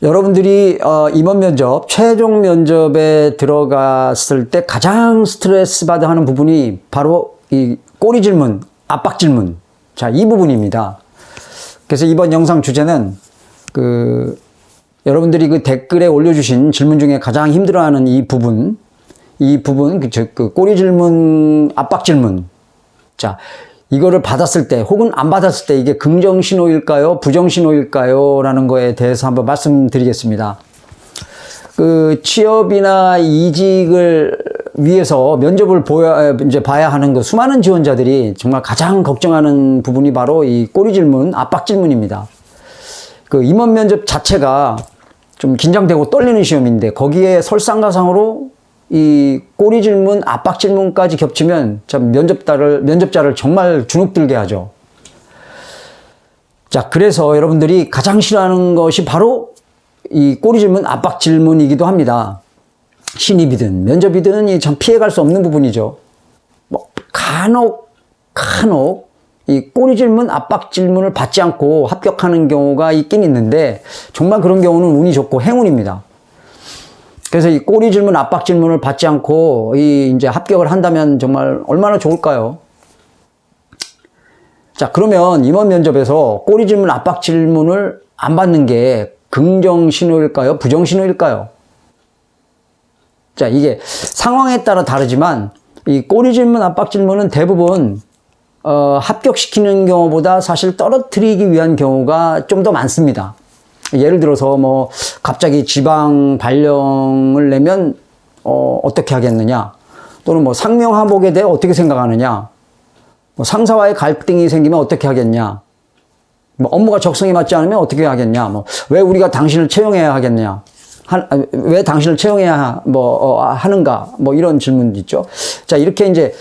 여러분들이 임원 면접, 최종 면접에 들어갔을 때 가장 스트레스 받아 하는 부분이 바로 이 꼬리 질문, 압박 질문. 자, 이 부분입니다. 그래서 이번 영상 주제는 여러분들이 그 댓글에 올려주신 질문 중에 가장 힘들어하는 이 부분, 그 꼬리 질문, 압박 질문. 자, 이거를 받았을 때 혹은 안 받았을 때 이게 긍정 신호일까요? 부정 신호일까요? 라는 거에 대해서 한번 말씀드리겠습니다. 취업이나 이직을 위해서 면접을 봐야 하는 그 수많은 지원자들이 정말 가장 걱정하는 부분이 바로 이 꼬리 질문, 압박 질문입니다. 임원 면접 자체가 좀 긴장되고 떨리는 시험인데 거기에 설상가상으로 이 꼬리 질문, 압박 질문까지 겹치면 참 면접자를 정말 주눅들게 하죠. 자, 그래서 여러분들이 가장 싫어하는 것이 바로 이 꼬리 질문, 압박 질문이기도 합니다. 신입이든 면접이든 참 피해갈 수 없는 부분이죠. 간혹 이 꼬리 질문, 압박 질문을 받지 않고 합격하는 경우가 있긴 있는데 정말 그런 경우는 운이 좋고 행운입니다. 그래서 이 꼬리 질문, 압박 질문을 받지 않고 이제 합격을 한다면 정말 얼마나 좋을까요? 자, 그러면 임원 면접에서 꼬리 질문, 압박 질문을 안 받는 게 긍정 신호일까요? 부정 신호일까요? 자, 이게 상황에 따라 다르지만 이 꼬리 질문, 압박 질문은 대부분 합격시키는 경우보다 사실 떨어뜨리기 위한 경우가 좀 더 많습니다. 예를 들어서 갑자기 지방 발령을 내면 어떻게 하겠느냐, 또는 상명하복에 대해 어떻게 생각하느냐, 상사와의 갈등이 생기면 어떻게 하겠냐, 업무가 적성에 맞지 않으면 어떻게 하겠냐, 왜 우리가 당신을 채용해야 하겠냐, 왜 당신을 채용해야 하는가, 이런 질문도 있죠. 자, 이렇게 이제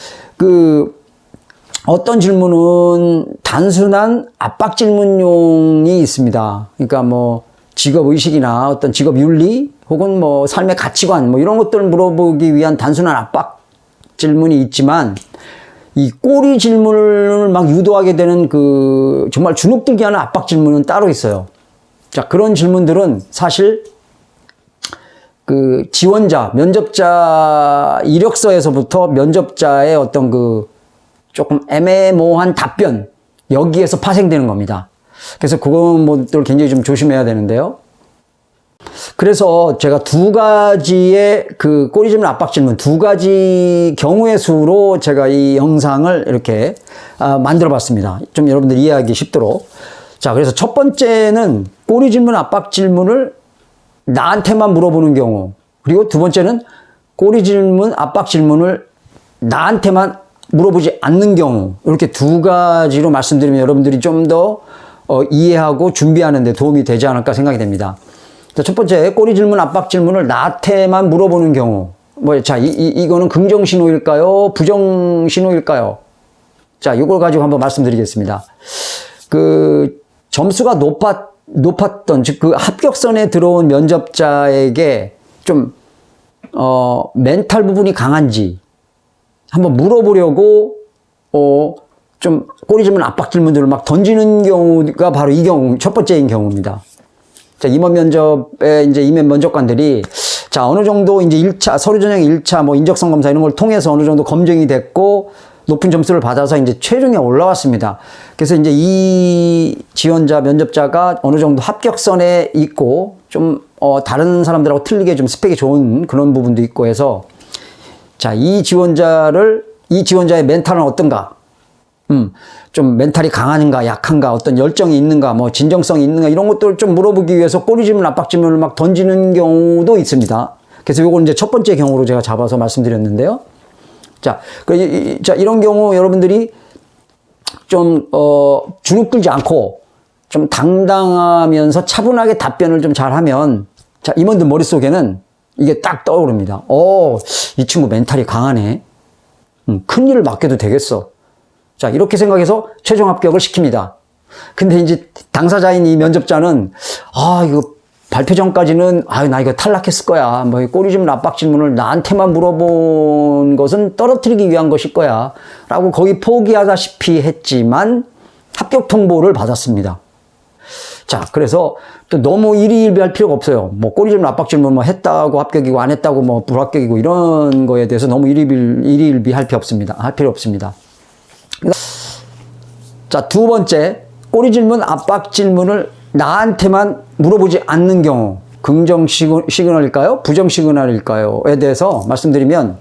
어떤 질문은 단순한 압박 질문용이 있습니다. 그러니까 직업 의식이나 어떤 직업 윤리 혹은 삶의 가치관 이런 것들을 물어보기 위한 단순한 압박 질문이 있지만 이 꼬리 질문을 막 유도하게 되는 정말 주눅들게 하는 압박 질문은 따로 있어요. 자, 그런 질문들은 사실 지원자, 면접자 이력서에서부터 면접자의 어떤 조금 애매모호한 답변, 여기에서 파생되는 겁니다. 그래서 그런 것들을 굉장히 좀 조심해야 되는데요. 그래서 제가 두 가지의 꼬리 질문, 압박 질문, 두 가지 경우의 수로 제가 이 영상을 이렇게 만들어 봤습니다. 좀 여러분들 이해하기 쉽도록. 자, 그래서 첫 번째는 꼬리 질문, 압박 질문을 나한테만 물어보는 경우, 그리고 두 번째는 꼬리 질문, 압박 질문을 나한테만 물어보지 않는 경우, 이렇게 두 가지로 말씀드리면 여러분들이 좀 더 이해하고 준비하는 데 도움이 되지 않을까 생각이 됩니다. 자, 첫 번째, 꼬리 질문, 압박 질문을 나한테만 물어보는 경우. 자, 이거는 긍정 신호일까요? 부정 신호일까요? 자, 이걸 가지고 한번 말씀드리겠습니다. 점수가 높았던, 즉, 합격선에 들어온 면접자에게 좀, 멘탈 부분이 강한지, 한번 물어보려고, 좀 꼬리 질문, 압박 질문들을 막 던지는 경우가 바로 이 경우, 첫 번째인 경우입니다. 자, 임원 면접에 이제 임원 면접관들이, 자, 어느 정도 이제 1차, 서류 전형 1차, 인적성 검사 이런 걸 통해서 어느 정도 검증이 됐고, 높은 점수를 받아서 이제 최종에 올라왔습니다. 그래서 이제 이 지원자, 면접자가 어느 정도 합격선에 있고, 좀, 다른 사람들하고 틀리게 좀 스펙이 좋은 그런 부분도 있고 해서, 자, 이 지원자의 멘탈은 어떤가? 좀 멘탈이 강한가, 약한가, 어떤 열정이 있는가, 진정성이 있는가, 이런 것들을 좀 물어보기 위해서 꼬리 질문, 압박 질문을 막 던지는 경우도 있습니다. 그래서 요걸 이제 첫 번째 경우로 제가 잡아서 말씀드렸는데요. 자, 이런 경우 여러분들이 좀, 주눅들지 않고 좀 당당하면서 차분하게 답변을 좀 잘하면, 자, 임원들 머릿속에는 이게 딱 떠오릅니다. 이 친구 멘탈이 강하네. 큰일을 맡겨도 되겠어. 자, 이렇게 생각해서 최종 합격을 시킵니다. 근데 이제 당사자인 이 면접자는, 이거 발표 전까지는, 나 이거 탈락했을 거야. 꼬리 질문, 압박 질문을 나한테만 물어본 것은 떨어뜨리기 위한 것일 거야. 라고 거의 포기하다시피 했지만 합격 통보를 받았습니다. 자, 그래서 또 너무 일희일비할 필요가 없어요. 뭐 꼬리질문, 압박질문 뭐 했다고 합격이고 안 했다고 뭐 불합격이고 이런 거에 대해서 너무 일희일비할 필요 없습니다. 자, 두 번째, 꼬리질문, 압박질문을 나한테만 물어보지 않는 경우, 긍정 시그널일까요? 부정 시그널일까요?에 대해서 말씀드리면,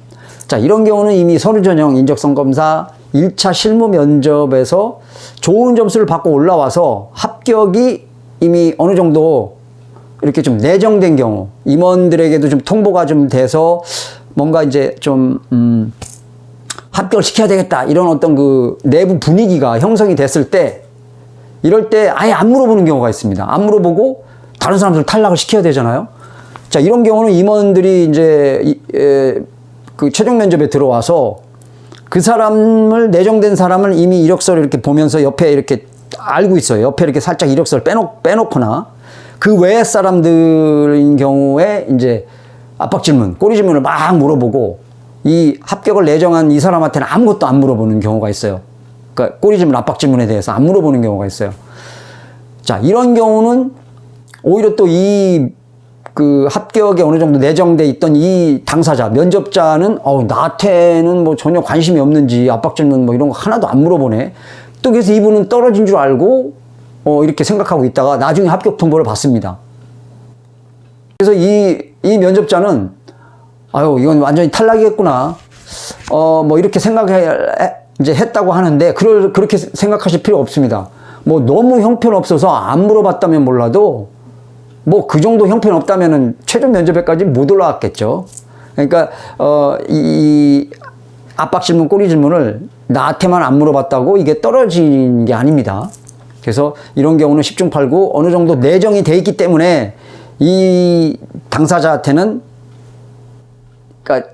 자, 이런 경우는 이미 서류 전형, 인적성 검사, 1차 실무 면접에서 좋은 점수를 받고 올라와서 합격이 이미 어느 정도 이렇게 좀 내정된 경우, 임원들에게도 좀 통보가 좀 돼서 뭔가 이제 좀, 합격을 시켜야 되겠다. 이런 어떤 그 내부 분위기가 형성이 됐을 때, 이럴 때 아예 안 물어보는 경우가 있습니다. 안 물어보고 다른 사람들 탈락을 시켜야 되잖아요. 자, 이런 경우는 임원들이 이제, 그 최종 면접에 들어와서 그 사람을, 내정된 사람을 이미 이력서를 이렇게 보면서 옆에 이렇게 알고 있어요. 옆에 이렇게 살짝 이력서를 빼놓거나 그 외의 사람들인 경우에 이제 압박질문, 꼬리질문을 막 물어보고 이 합격을 내정한 이 사람한테는 아무것도 안 물어보는 경우가 있어요. 그러니까 꼬리질문, 압박질문에 대해서 안 물어보는 경우가 있어요. 자, 이런 경우는 오히려 또 그 합격에 어느 정도 내정돼 있던 이 당사자, 면접자는 나한테는 뭐 전혀 관심이 없는지 압박질문 뭐 이런 거 하나도 안 물어보네. 또 그래서 이분은 떨어진 줄 알고 이렇게 생각하고 있다가 나중에 합격 통보를 받습니다. 그래서 이 면접자는 이건 완전히 탈락이겠구나. 뭐 이렇게 이제 했다고 하는데 그렇게 생각하실 필요 없습니다. 뭐 너무 형편없어서 안 물어봤다면 몰라도 뭐 그 정도 형편없다면은 최종 면접에까지 못 올라왔겠죠. 그러니까 이 압박질문, 꼬리질문을 나한테만 안 물어봤다고 이게 떨어진 게 아닙니다. 그래서 이런 경우는 10중 8구 어느 정도 내정이 돼 있기 때문에 이 당사자한테는, 그러니까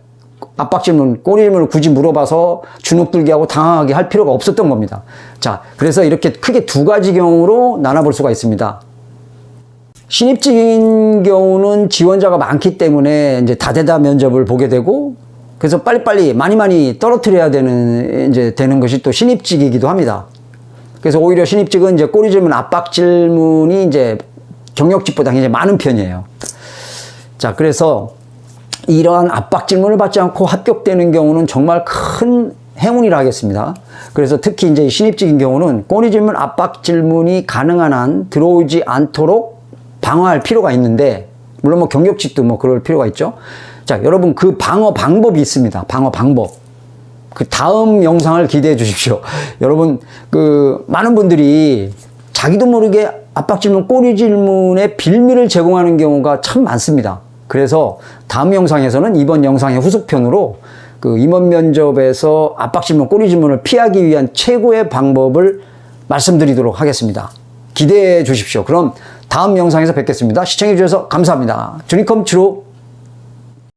압박질문, 꼬리질문을 굳이 물어봐서 주눅들게 하고 당황하게 할 필요가 없었던 겁니다. 자, 그래서 이렇게 크게 두 가지 경우로 나눠볼 수가 있습니다. 신입직인 경우는 지원자가 많기 때문에 이제 다대다 면접을 보게 되고, 그래서 빨리빨리 많이 떨어뜨려야 되는 것이 또 신입직이기도 합니다. 그래서 오히려 신입직은 이제 꼬리질문, 압박질문이 이제 경력직보다 굉장히 많은 편이에요. 자, 그래서 이러한 압박질문을 받지 않고 합격되는 경우는 정말 큰 행운이라 하겠습니다. 그래서 특히 이제 신입직인 경우는 꼬리질문, 압박질문이 가능한 한 들어오지 않도록 방어할 필요가 있는데, 물론 뭐 경력직도 뭐 그럴 필요가 있죠. 자, 여러분 그 방어 방법이 있습니다. 방어 방법. 그 다음 영상을 기대해 주십시오. 여러분, 그 많은 분들이 자기도 모르게 압박질문, 꼬리질문의 빌미를 제공하는 경우가 참 많습니다. 그래서 다음 영상에서는 이번 영상의 후속편으로 그 임원 면접에서 압박질문, 꼬리질문을 피하기 위한 최고의 방법을 말씀드리도록 하겠습니다. 기대해 주십시오. 그럼 다음 영상에서 뵙겠습니다. 시청해 주셔서 감사합니다. 주니컴 주로